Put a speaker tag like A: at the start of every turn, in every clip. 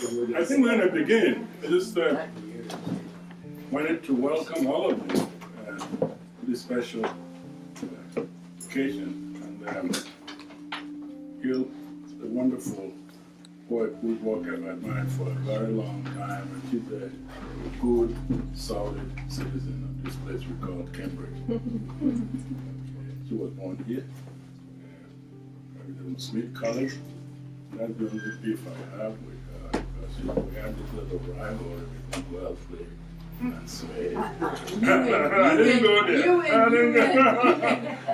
A: I think we're going to begin. I just wanted to welcome all of you to this special occasion. And Gail is a wonderful poet whose work I've admired for a very long time, and she's a good, solid citizen of this place we call Cambridge. She was born here, in Smith College. That's the only beef I have with her, because we had this little rivalry between well played and Sway. I didn't go there.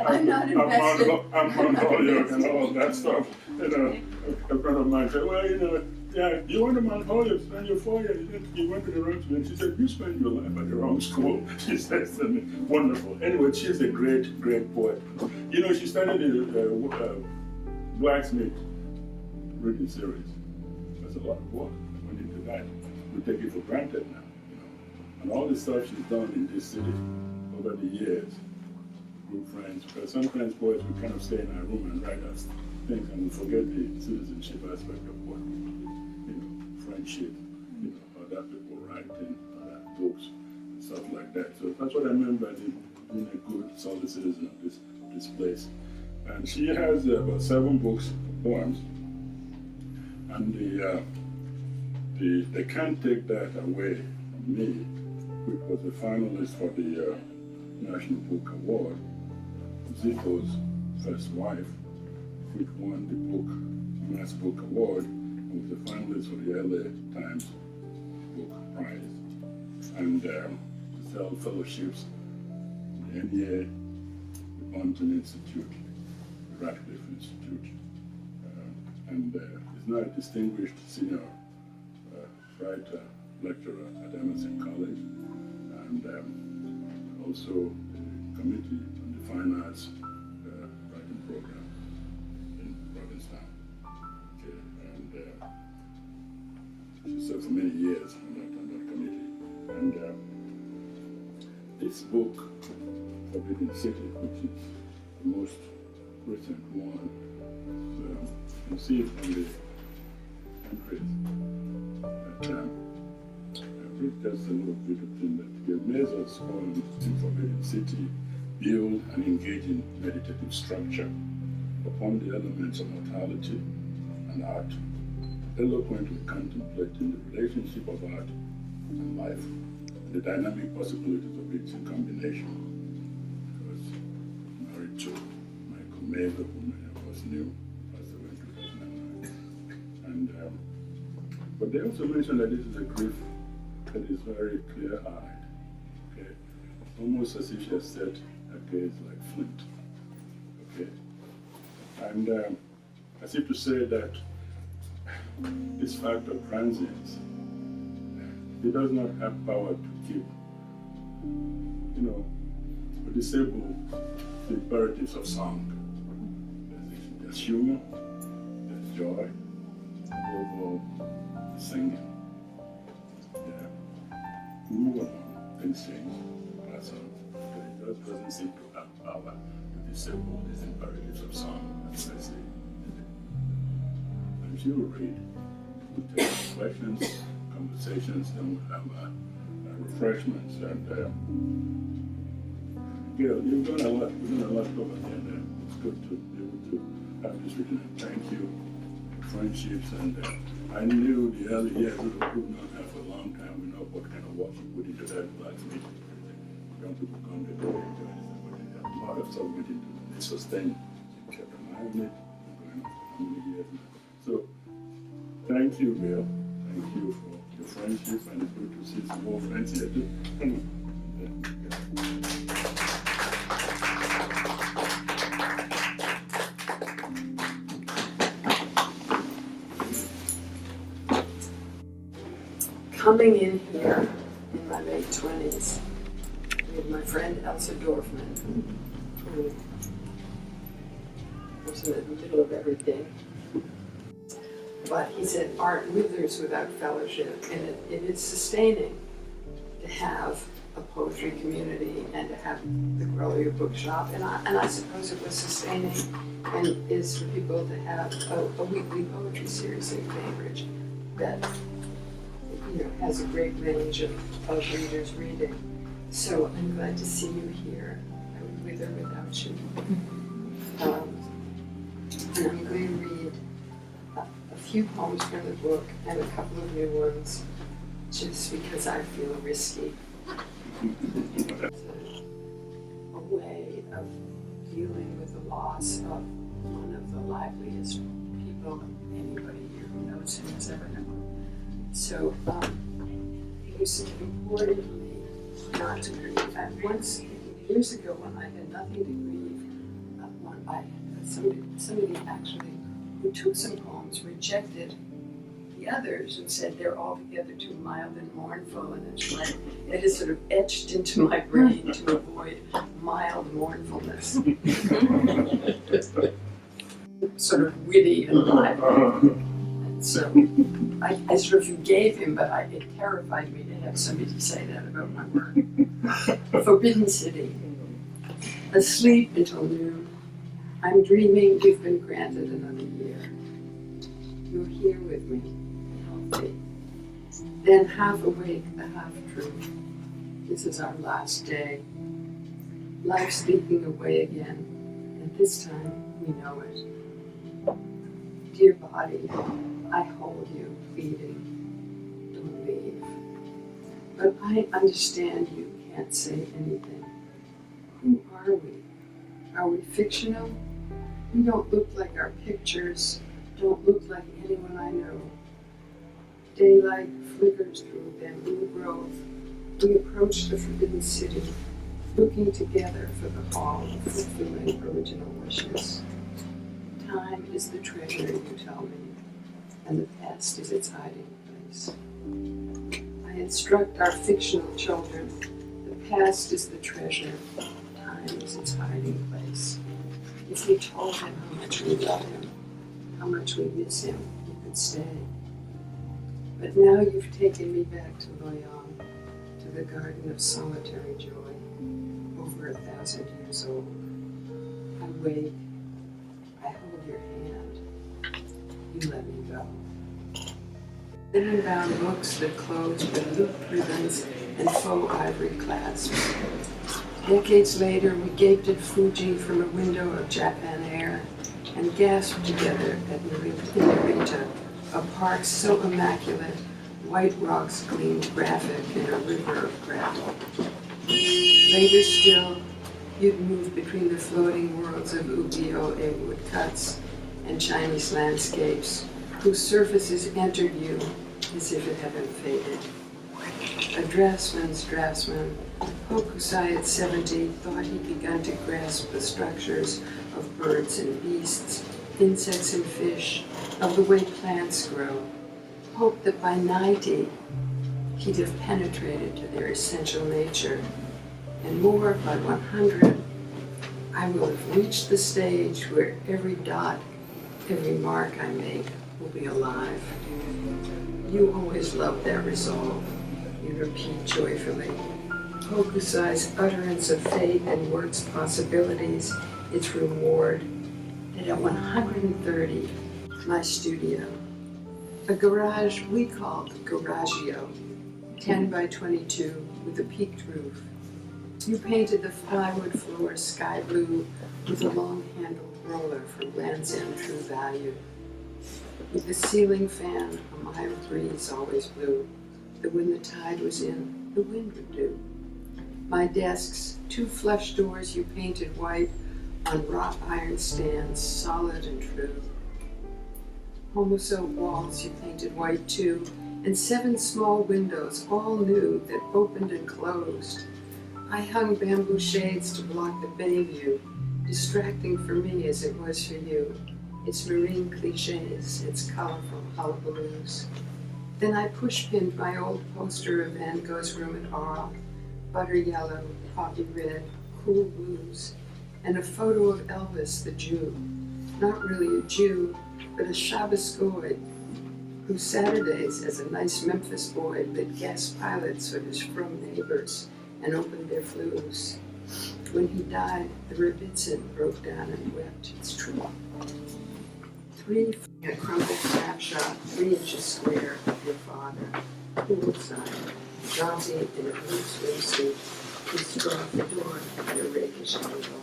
B: I'm not invested.
A: I'm on Holyoke and all that stuff. You know, a friend of mine said, well, you know, yeah, you went to Mount Holyoke, spent your 4 years, you went to the wrong school. And she said, you spent your life at the wrong school. She says to me, wonderful. Anyway, she's a great, great poet. You know, she started a blacksmith reading series. That's a lot of work went into that. We take it for granted now, you know. And all the stuff she's done in this city over the years, group friends, because sometimes poets we kind of stay in our room and write us things and we forget the citizenship aspect of what we do. You know, friendship, you know, other people writing, other books, and stuff like that. So that's what I meant by being a good, solid citizen of this place. And she has about 7 books of poems, and they can't take that away from me, which was a finalist for the National Book Award. Zito's first wife, which won the Mass Book Award, and was a finalist for the LA Times Book Prize, and held fellowships in the NEA, the Plympton Institute, Radcliffe Institute, and is now a distinguished senior writer, lecturer at Emerson College, and also the committee on the Fine Arts writing program in Provincetown. Okay, and she served for many years on that committee. And this book, Forbidden City, which is the most recent one. So you can see from the entries that I read just a little bit of thing that the Mazur's poem in Forbidden City build an engaging meditative structure upon the elements of mortality and art, eloquently contemplating the relationship of art and life and the dynamic possibilities of its in combination. Because married to Mazur, whom many of us knew, passed away in 2009. And but they also mentioned that this is a grief that is very clear-eyed, okay? Almost as if she has set her gaze like flint, okay? And as if to say that this fact of transience, it does not have power to keep, you know, or disable the imperatives of song. There's humor, there's joy, above all, singing. Yeah. We move on, things change, that's all. It just doesn't seem to have power to disable these imperatives of song, as I say. And she will read, we'll take questions, conversations, then we'll have refreshments. And Gail, you've done a lot. We've done a lot over there. And it's good to be able to have this written. Thank you for friendships. And I knew the early years we've known her for a long time. We know what kind of work you put into that last meeting. Young people come, they go into it, but a lot of stuff went into it. They sustained. They kept reminding it. Going on for how many years now. So thank you, Gail. Thank you for your friendship, and it's good to see some more friends here too.
B: Coming in here in my late 20s with my friend Elsa Dorfman, who was in the middle of everything. But he said, art withers without fellowship, and it is sustaining to have a poetry community and to have the Grolier Bookshop, and I suppose it was sustaining and is for people to have a weekly poetry series in Cambridge that has a great range of readers reading. So I'm glad to see you here. I would wither without you. And I'm going to read a few poems from the book and a couple of new ones, just because I feel risky. It's a way of dealing with the loss of one of the liveliest people anybody here who knows him has ever known. So it was important to me not to grieve. Once, years ago, when I had nothing to grieve, I had somebody actually who took some poems rejected the others and said they're altogether too mild and mournful, and it's like it is sort of etched into my brain to avoid mild mournfulness. Sort of witty and lively. And so I sort of forgave him, but it terrified me to have somebody say that about my work. Forbidden City. Asleep until noon. I'm dreaming you've been granted another year. You're here with me, healthy. Then half awake, the half true. This is our last day. Life's leaping away again, and this time we know it. Dear body, I hold you, pleading. Don't leave. But I understand you can't say anything. Who are we? Are we fictional? We don't look like our pictures, don't look like anyone I know. Daylight flickers through a bamboo grove. We approach the Forbidden City, looking together for the hall of fulfilling original wishes. Time is the treasure, you tell me, and the past is its hiding place. I instruct our fictional children, the past is the treasure, time is its hiding place. If we told him how much we love him, how much we miss him, he could stay. But now you've taken me back to Loyon, to the garden of solitary joy, over 1,000 years old. I wait, I hold your hand, you let me go. Linen-bound books that close with looped ribbons and faux ivory clasps. Decades later, we gaped at Fuji from a window of Japan Air and gasped together at Narita, a park so immaculate, white rocks gleamed graphic in a river of gravel. Later still, you'd move between the floating worlds of ukiyo-e woodcuts and Chinese landscapes, whose surfaces entered you as if it had been faded. A draftsman's draftsman, Hokusai at 70 thought he'd begun to grasp the structures of birds and beasts, insects and fish, of the way plants grow. Hoped that by 90, he'd have penetrated to their essential nature. And more, by 100, I will have reached the stage where every dot, every mark I make will be alive. You always loved that resolve. You repeat joyfully. Hokusai's utterance of fate and work's possibilities, its reward, and at 130, my studio. A garage we called Garagio, 10 by 22 with a peaked roof. You painted the plywood floor sky blue with a long-handled roller from Land's End True Value. With the ceiling fan, a mild breeze always blew, that when the tide was in, the wind would do. My desks, 2 flush doors you painted white on wrought iron stands, solid and true. Homoso walls you painted white too, and 7 small windows, all new, that opened and closed. I hung bamboo shades to block the bay view, distracting for me as it was for you. Its marine cliches, its colorful hullabaloos. Then I push-pinned my old poster of Van Gogh's room at Arles, butter yellow, poppy red, cool blues, and a photo of Elvis the Jew. Not really a Jew, but a Shabbos Goy, who Saturdays, as a nice Memphis boy, lit gas pilots for his frum neighbors and opened their flues. When he died, the Rebbitzin broke down and wept. It's true. 3 a crumpled snapshot, 3 inches square, of your father. poolside, jaunty in a blue swimsuit, with straw fedora at a rakish angle,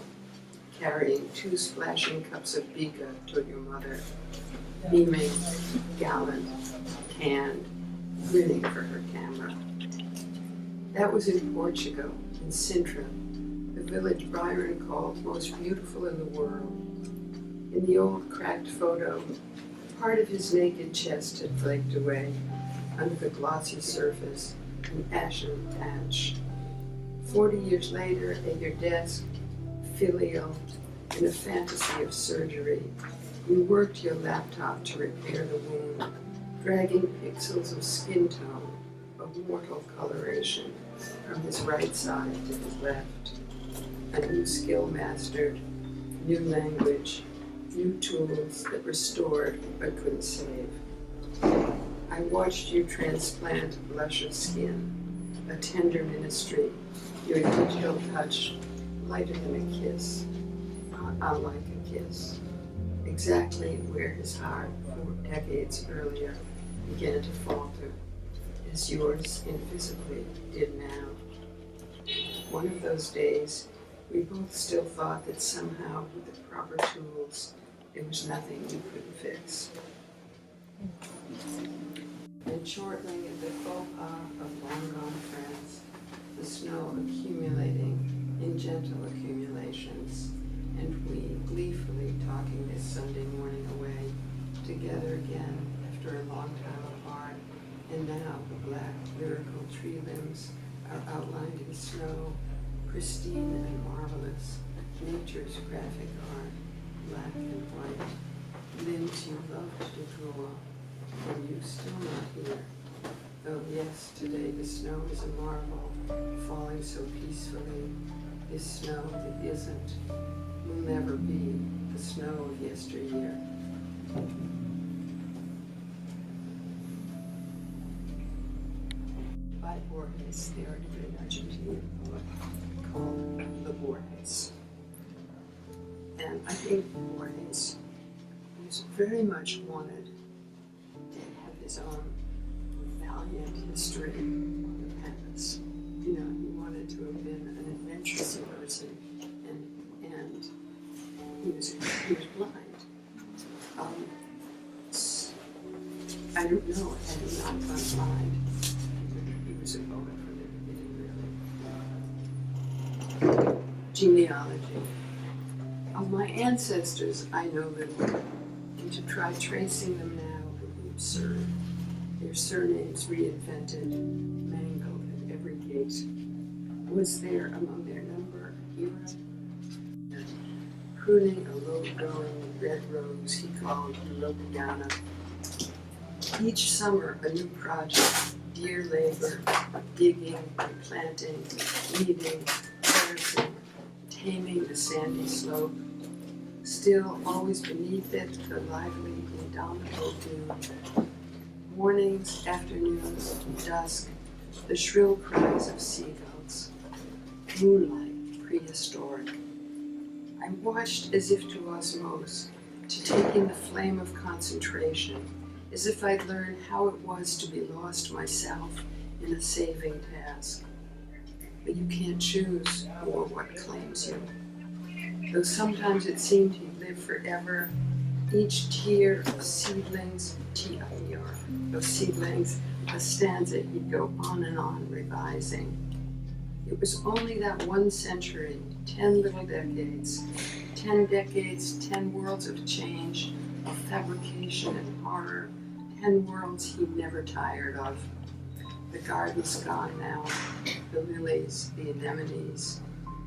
B: carrying 2 splashing cups of bika to your mother, beaming, gallant, tanned, grinning for her camera. That was in Portugal, in Sintra, the village Byron called most beautiful in the world. In the old cracked photo, part of his naked chest had flaked away under the glossy surface, an ashen patch. 40 years later, at your desk, filial, in a fantasy of surgery, you worked your laptop to repair the wound, dragging pixels of skin tone, of mortal coloration, from his right side to his left. A new skill mastered, new language, new tools that restored but couldn't save. I watched you transplant blush of skin, a tender ministry, your digital touch lighter than a kiss, unlike a kiss. Exactly where his heart 4 decades earlier began to falter, as yours invisibly did now. One of those days, we both still thought that somehow with the proper tools, there was nothing you couldn't fix. And shortly at the faux pas of long-gone friends, the snow accumulating in gentle accumulations, and we gleefully talking this Sunday morning away, together again after a long time apart, and now the black lyrical tree limbs are outlined in snow, pristine and marvelous, nature's graphic art, black and white, limbs you loved to draw, and you still not here. Though yes, today the snow is a marvel, falling so peacefully. This snow that isn't, will never be the snow of yesteryear. By Borges, the Argentinian poet called the Borges. And I think Borges was very much wanted to have his own valiant history on the canvas. You know, he wanted to have been an adventurous person, and he was blind. I don't know, had he not gone blind, he was a poet from the beginning, really. Genealogy. Of my ancestors, I know little, and to try tracing them now would be absurd. Their surnames reinvented, mangled at every gate. Was there among their number era? Pruning a low-growing red rose he called Europeana. Each summer a new project, dear labor, digging, replanting, weeding, terracing, taming the sandy slope. Still, always beneath it, the lively, indomitable dune. Mornings, afternoons, dusk, the shrill cries of seagulls. Moonlight, prehistoric. I watched as if to osmose, to take in the flame of concentration, as if I'd learned how it was to be lost myself in a saving task. But you can't choose or what claims you. Though sometimes it seemed he'd live forever, each tier of seedlings, T-I-E-R, of seedlings, a stanza he'd go on and on revising. It was only that 1 century, 10 little decades, 10 decades, 10 worlds of change, of fabrication and horror, 10 worlds he'd never tired of. The garden's gone now, the lilies, the anemones,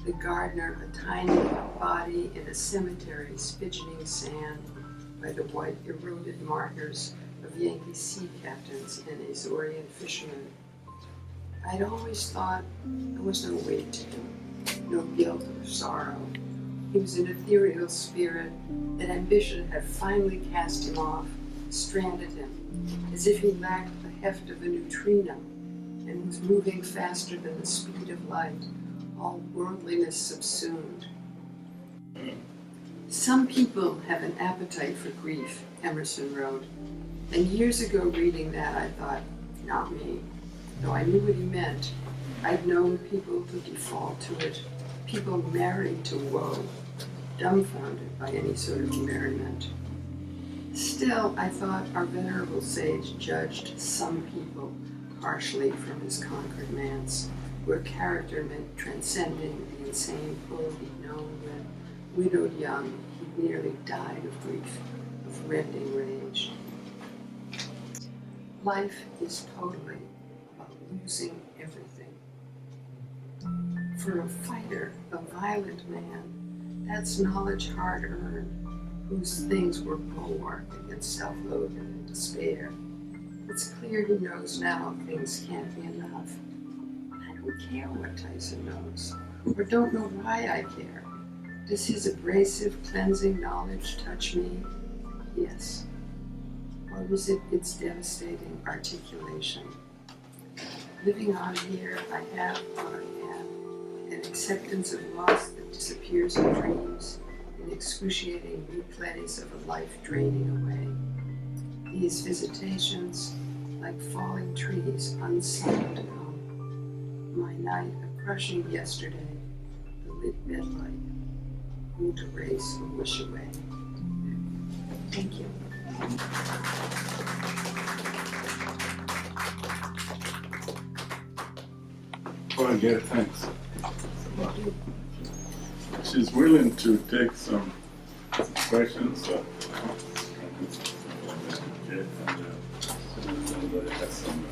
B: the gardener, a tiny body in a cemetery spidgeting sand by the white eroded markers of Yankee sea captains and Azorian fishermen. I'd always thought there was no weight to him, no guilt or sorrow. He was an ethereal spirit, that ambition had finally cast him off, stranded him, as if he lacked the heft of a neutrino and was moving faster than the speed of light, all worldliness subsumed. Some people have an appetite for grief, Emerson wrote, and years ago reading that I thought, not me. though I knew what he meant. I'd known people who default to it, people married to woe, dumbfounded by any sort of merriment. Still, I thought our venerable sage judged some people harshly from his conquered manse, where character meant transcending the insane pull he'd known when, widowed young, he nearly died of grief, of rending rage. Life is totally about losing everything. For a fighter, a violent man, that's knowledge hard-earned, whose things were bulwark against self-loathing and despair. It's clear he knows now things can't be enough. I don't care what Tyson knows, or don't know why I care. Does his abrasive, cleansing knowledge touch me? Yes. Or is it its devastating articulation? Living on here, I have what I have, an acceptance of loss that disappears in dreams, in excruciating replays of a life draining away. These visitations, like falling trees, unsummoned home. My night, a crushing yesterday, the lit bedlight, won't erase or wish away. Thank you.
A: Well, yeah, thanks. She's willing to take some questions. Somebody has some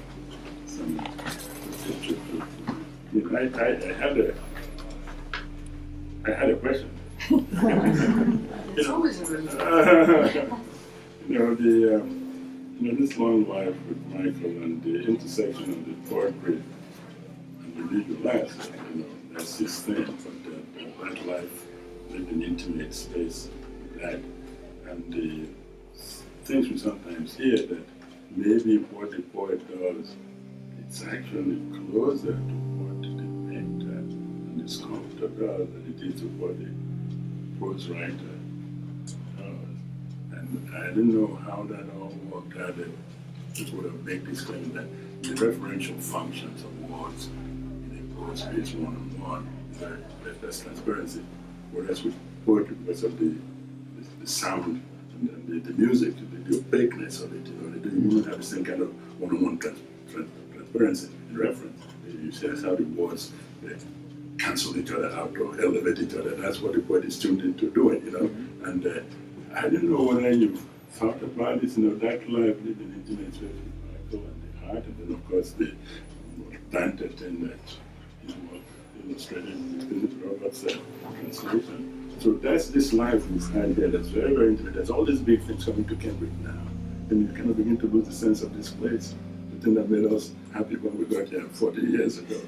A: I had a question.
B: It's always a relief.
A: This long life with Michael and the intersection of the poetry and the legal life, that's his thing. But that life lived in intimate space with that, and the things we sometimes hear that maybe what the poet does, it's actually closer to what the painter and the sculptor does than it is to what the prose writer does. And I didn't know how that all worked out, that people would have made this claim that the referential functions of words in a prose piece one-on-one, that's transparency. Whereas with poetry, because of the sound and the music, the opaqueness of it, you don't have the same kind of one-on-one transparency in reference. You see that's how the words cancel each other out or elevate each other. That's what the poet is tuned into doing, And I didn't know whether you thought about this, that life lived in intimate space with Michael and the heart, and then of course the planted thing that illustrated in Robert's translation. So that's this life inside there that's very, very intimate. There's all these big things coming to Cambridge now. And you kind of begin to lose the sense of this place. The thing that made us happy when we got here 40 years ago,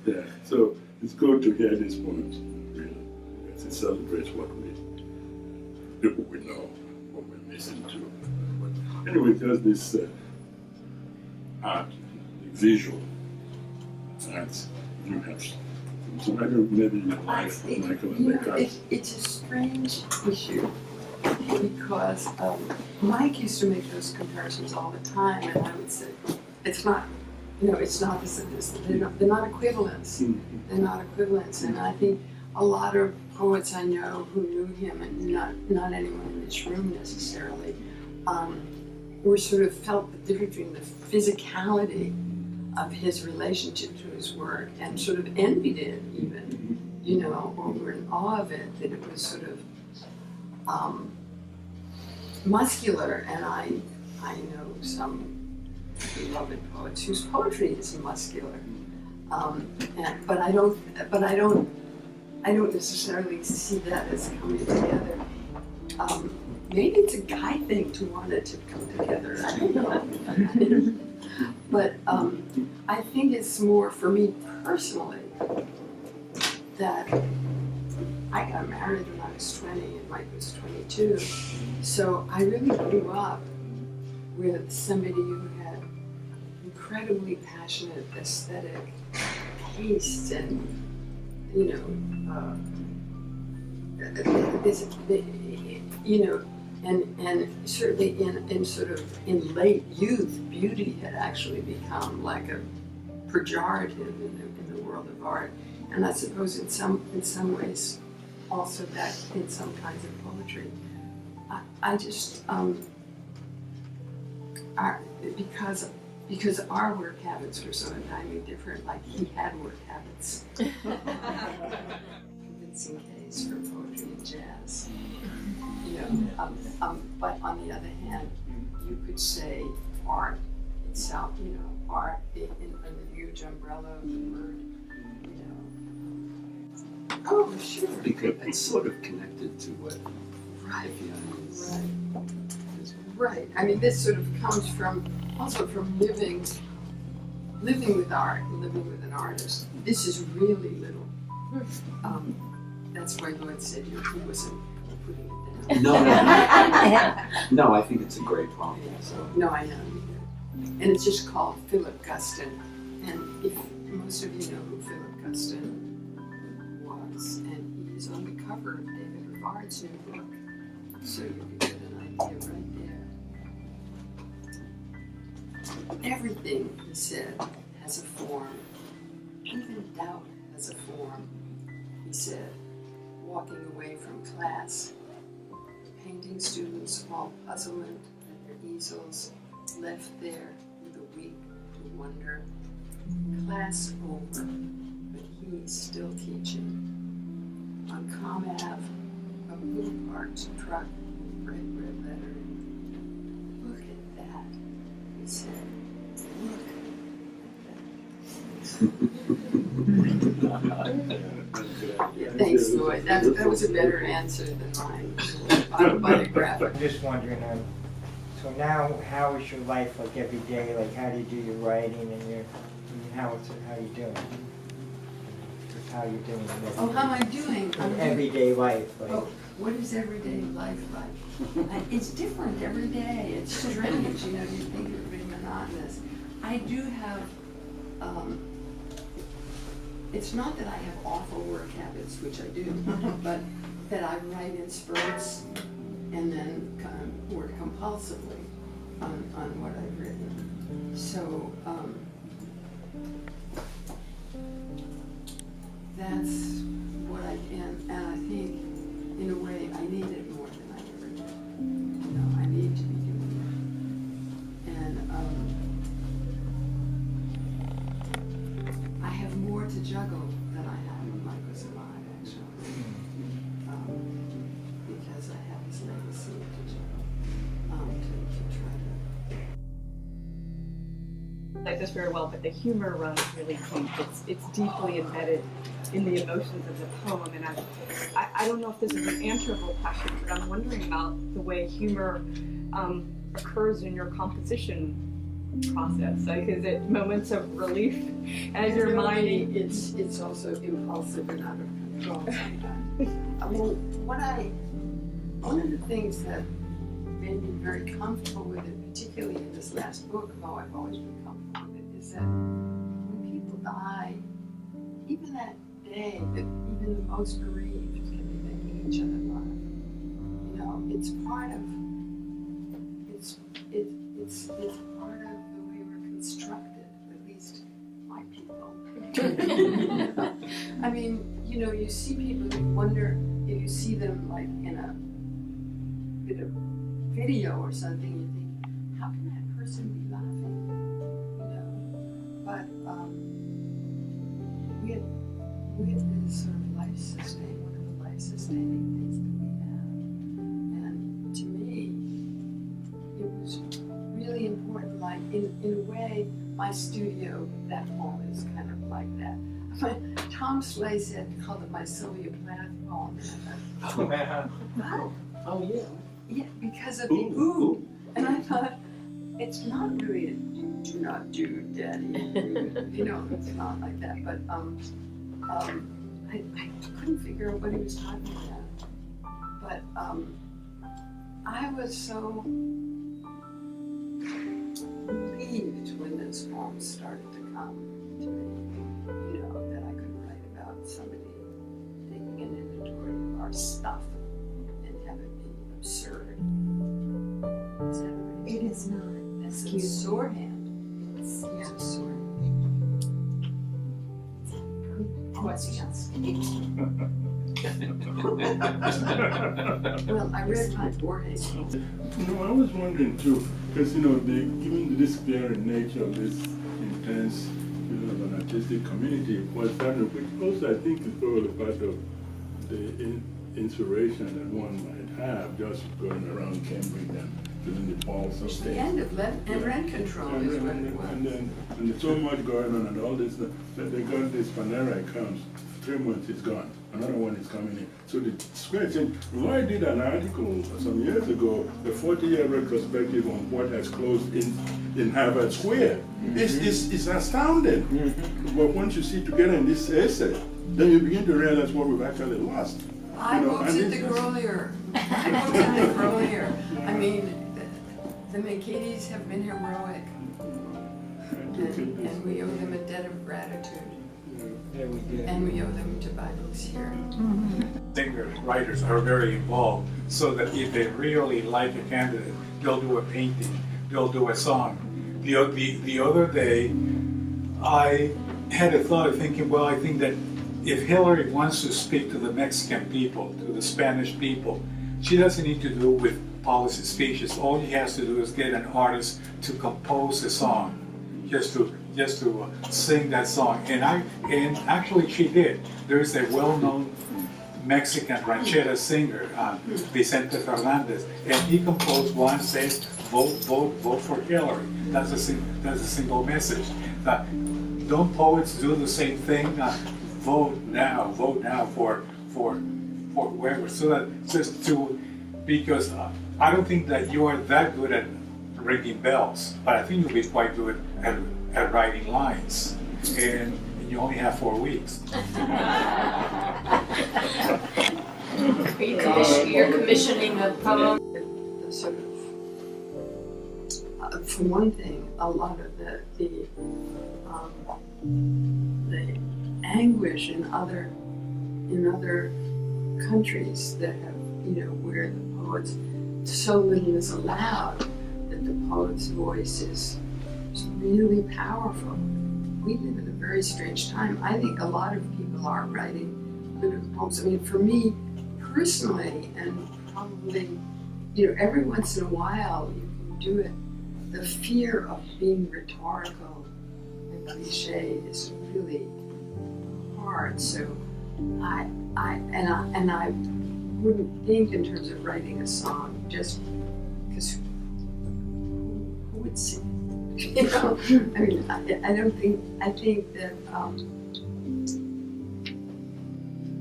A: Yeah. So it's good to hear this point, really, because it celebrates people we know, what we're missing too. But anyway, there's this art, the visual arts you have. So I don't maybe your wife, Michael, and
B: it's a strange issue because Mike used to make those comparisons all the time, and I would say it's not. It's not this. They're not equivalents. They're not equivalents, and I think a lot of poets I know who knew him, and not anyone in this room necessarily, were sort of felt the difference between the physicality of his relationship to his work and sort of envied it even, or were in awe of it, that it was sort of muscular. And I know some beloved poets whose poetry is muscular, but I don't necessarily see that as coming together. Maybe it's a guy thing to want it to come together. I don't know. But I think it's more for me personally that I got married when I was 20 and Mike was 22. So I really grew up with somebody who had incredibly passionate aesthetic tastes and, and certainly in sort of in late youth, beauty had actually become like a pejorative in the world of art. And I suppose in some ways also that in some kinds of poetry. I just because our work habits were so entirely different, like he had work habits. Convincing case for poetry and jazz. You know, but on the other hand, you could say art itself, you know, art under the huge umbrella of the word, you know. Oh, sure.
C: Because it's sort of connected to what
B: Right. Right. I mean, this sort of comes from living with art, living with an artist. This is really little. That's why Lloyd said he wasn't putting it down.
C: No, I think it's a great poem. So.
B: No, I know. And it's just called Philip Guston. And if most of you know who Philip Guston was, and he's on the cover of David Rivard's new book, so you can get an idea right there. Everything he said has a form. Even doubt has a form. He said, walking away from class, painting students all puzzlement at their easels, left there with a week to wonder. Class over, but he's still teaching. On Com Ave, a blue parked truck with bright red lettering. Look at that, he said. Yeah, thanks, Lloyd. That was a better answer than mine. Autobiographic.
D: I'm just wondering, so now how is your life like every day? Like how do you do your writing and how you doing? How you doing?
B: Oh, how am I doing?
D: In everyday life. Like.
B: Oh, what is everyday life like? It's different every day. It's strange, you know. You think it would be monotonous. I do have. It's not that I have awful work habits, which I do, but that I write in spurts and then work compulsively on what I've written. So that's what I can, and I think in a way I need it more than I ever did. You know, I need to be doing it. And I have more to juggle than I had when Mike was alive, actually, because I have his legacy to juggle, to try to.
E: Like this very well, but the humor runs really deep. It's deeply embedded in the emotions of the poem, and I don't know if this is an answerable question, but I'm wondering about the way humor occurs in your composition process. Like, is it moments of relief as your mind?
B: It's also impulsive and out of control sometimes. I mean, one of the things that made me very comfortable with it, particularly in this last book, though I've always been comfortable with it, is that when people die, even that day, that even the most bereaved can be making each other laugh. You know, it's part of the way we're constructed, at least my people. I mean, you know, you see people, you wonder if you see them like in a bit of video or something, you think, how can that person be laughing? You know, but we have this sort of one of the life-sustaining things that we have. And to me, it was really important, like in a way, my studio, that poem is kind of like that. Tom Slay said, he called it my Sylvia Plath poem.
D: Oh, man.
B: Wow.
C: Oh, yeah.
B: Yeah, because of the ooh. And I thought, it's not really a do not do, daddy. You know, it's not like that. But I couldn't figure out what he was talking about. But I was so relieved when those poems started to come to me, you know, that I could write about somebody taking an inventory of our stuff and have it be absurd. Is that right?
F: It is not.
B: That's a sword hand. It's a sword.
F: nothing else.
B: Well, I read my Borges.
A: I was wondering too, because given the disappearing nature of this intense of an artistic community, was that which also I think is probably part of the inspiration that one might have just going around Cambridge and feeling the pulse of
B: The
A: things.
B: end of rent control is what it was.
A: And there's so much going on and all this, that they got this Panera comes, 3 months it's gone, another one is coming in. So the square thing, Roy did an article some years ago, a 40-year retrospective on what has closed in Harvard Square. It's astounding. But once you see together in this essay, then you begin to realize what we've actually lost.
B: I books at the Grolier. I mean, the McKitties have been heroic, and we owe them a debt of gratitude.
D: Yeah, we did.
B: And we owe them to buy books here.
G: Singers, writers are very involved, so that if they really like a candidate, they'll do a painting, they'll do a song. The other day, I had a thought of thinking, well, I think that if Hillary wants to speak to the Mexican people, to the Spanish people, she doesn't need to do it with policy speeches. All she has to do is get an artist to compose a song, just to sing that song. And actually she did. There's a well-known Mexican ranchera singer, Vicente Fernandez, and he composed one says, vote for Hillary. That's a single message. Don't poets do the same thing? Vote now for whoever. So that just to, because I don't think that you are that good at ringing bells, but I think you'll be quite good at writing lines, and you only have 4 weeks.
F: You're commissioning a poem.
B: The sort of, for one thing, a lot of the anguish in other countries that have, where the poets, so little is allowed that the poet's voice is really powerful. We live in a very strange time. I think a lot of people are writing political poems. I mean, for me personally, and probably, every once in a while you can do it. The fear of being rhetorical and cliche is really hard. So I wouldn't think in terms of writing a song just because who would sing? I mean, I think that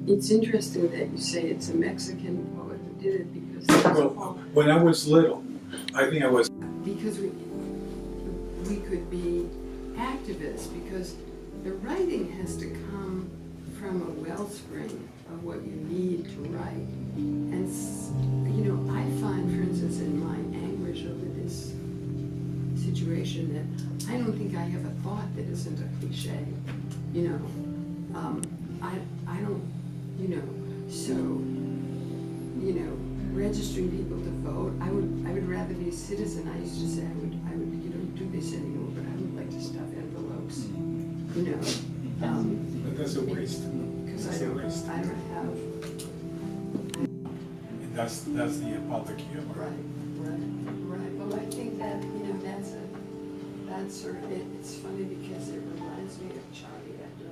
B: it's interesting that you say it's a Mexican poet who did it because
G: When I was little, I think I was.
B: Because we could be activists, because the writing has to come from a wellspring of what you need to write. And I find, for instance, in my anguish over this situation, that I don't think I have a thought that isn't a cliche. I don't, so, registering people to vote, I would rather be a citizen. I used to say I would you don't do this anymore, but I would like to stuff envelopes,
G: But that's a waste.
B: because I don't have.
G: And that's the public humor.
B: Right. Well, I think that, that's sort of it. It's funny because it reminds me of Charlie Hebdo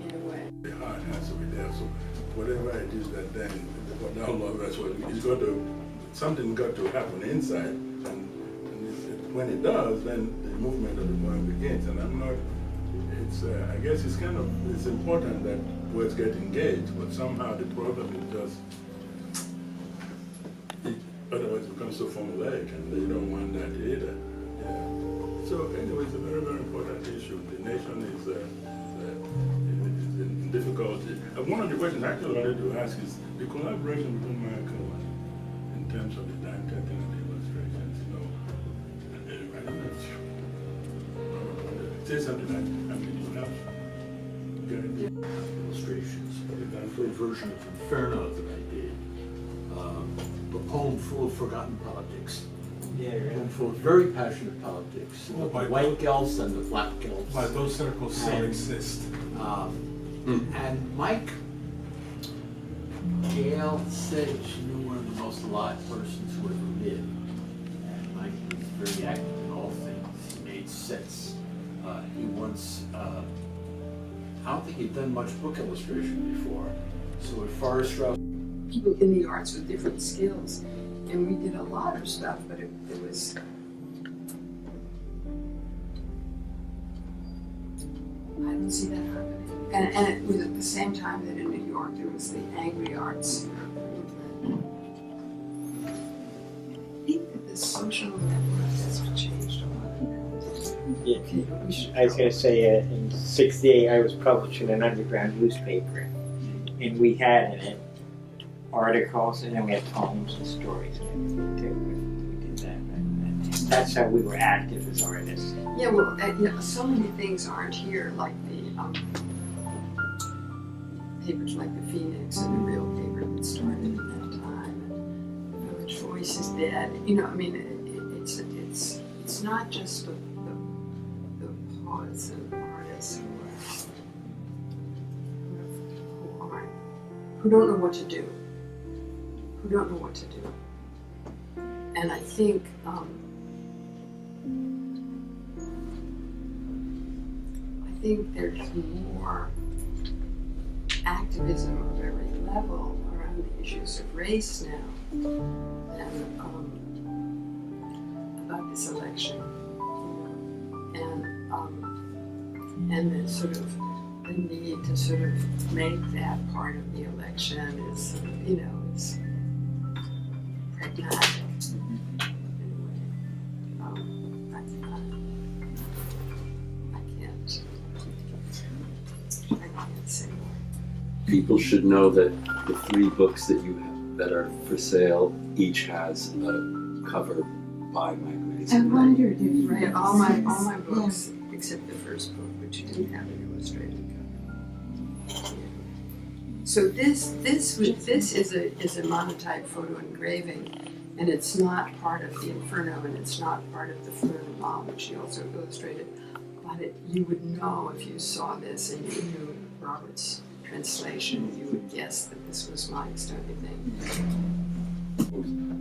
B: in a way.
A: The heart has to be there. So whatever it is that then, what now love, that's what it's got to. Something got to happen inside, and when it does, then the movement of the poem begins. And I'm not. It's. I guess it's important that words get engaged, but somehow the problem is just. Otherwise, it becomes so formulaic, and they don't want that either. Yeah. So, anyway, it's a very, very important issue. The nation is in difficulty. One of the questions I actually wanted to ask is the collaboration between Michael in terms of the time taken and the illustrations. I don't know. Say something like, you have
H: illustrations. I've got a version of Inferno that I did. A poem full of forgotten politics.
D: Yeah,
H: A poem full of very passionate politics.
G: Well,
H: The white Celts and the black Celts.
G: But those circles still exist.
H: And Mike, Gail said she knew one of the most alive persons who ever lived. And Mike was very active in all things. He made sets. He once, I don't think he'd done much book illustration before. So at Forest Row,
B: people in the arts with different skills, and we did a lot of stuff, but it was, I don't see that happening. And it was at the same time that in New York there was the angry arts. I think that the social network has changed a lot.
D: Yeah. I was going to say, in '68, I was publishing an underground newspaper, and we had in it articles, and then we had poems and stories and everything too. We did that. And that's how we were active as artists.
B: Yeah, well, so many things aren't here, like the papers like the Phoenix and the Real paper that started at that time. And Village Voice is dead. You know, I mean, it's not just the poets and artists who don't know what to do. Who don't know what to do. And I think there's more activism of every level around the issues of race now and about this election, and the sort of the need to sort of make that part of the election is sort of, you know, is pragmatic.
C: People should know that the 3 books that you have that are for sale each has a cover by Mike Mason.
E: I wondered if
B: Right, all my books except the first book, which didn't have an illustrated cover. So this is a monotype photo engraving, and it's not part of the Inferno, and it's not part of the Fleur de Mal, which she also illustrated. But you would know if you saw this and you knew Robert's translation, you would guess that this was Mike's, don't you think?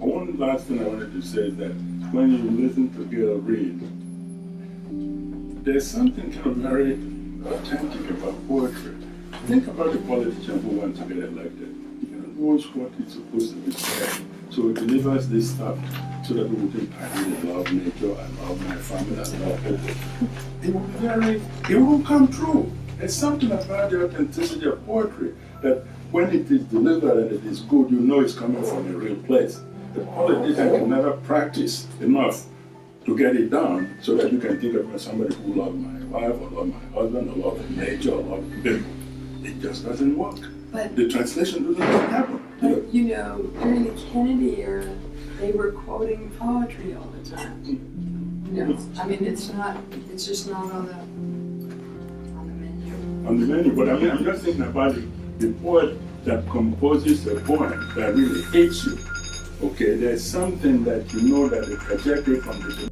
A: One last thing I wanted to say is that when you listen to Gail read, there's something kind of very authentic about poetry. Think about the politician who wants to get elected. He knows what he's supposed to be saying. So he delivers this stuff so that people think, I really love nature, I love my family, I love people. It won't come true. There's something about the authenticity of poetry that when it is delivered and it is good, you know it's coming from a real place. The politician can never practice enough to get it down so that you can think of somebody who loves my wife, or loves my husband, or loves nature, or loves people. It just doesn't work.
B: But
A: the translation doesn't happen.
B: But you know, during the Kennedy era, they were quoting poetry all the time. You know, I mean, it's just not on the menu.
A: On the menu, but I mean, I'm just thinking about the poet that composes a poem that really hates you. Okay, there's something that you know that the trajectory from the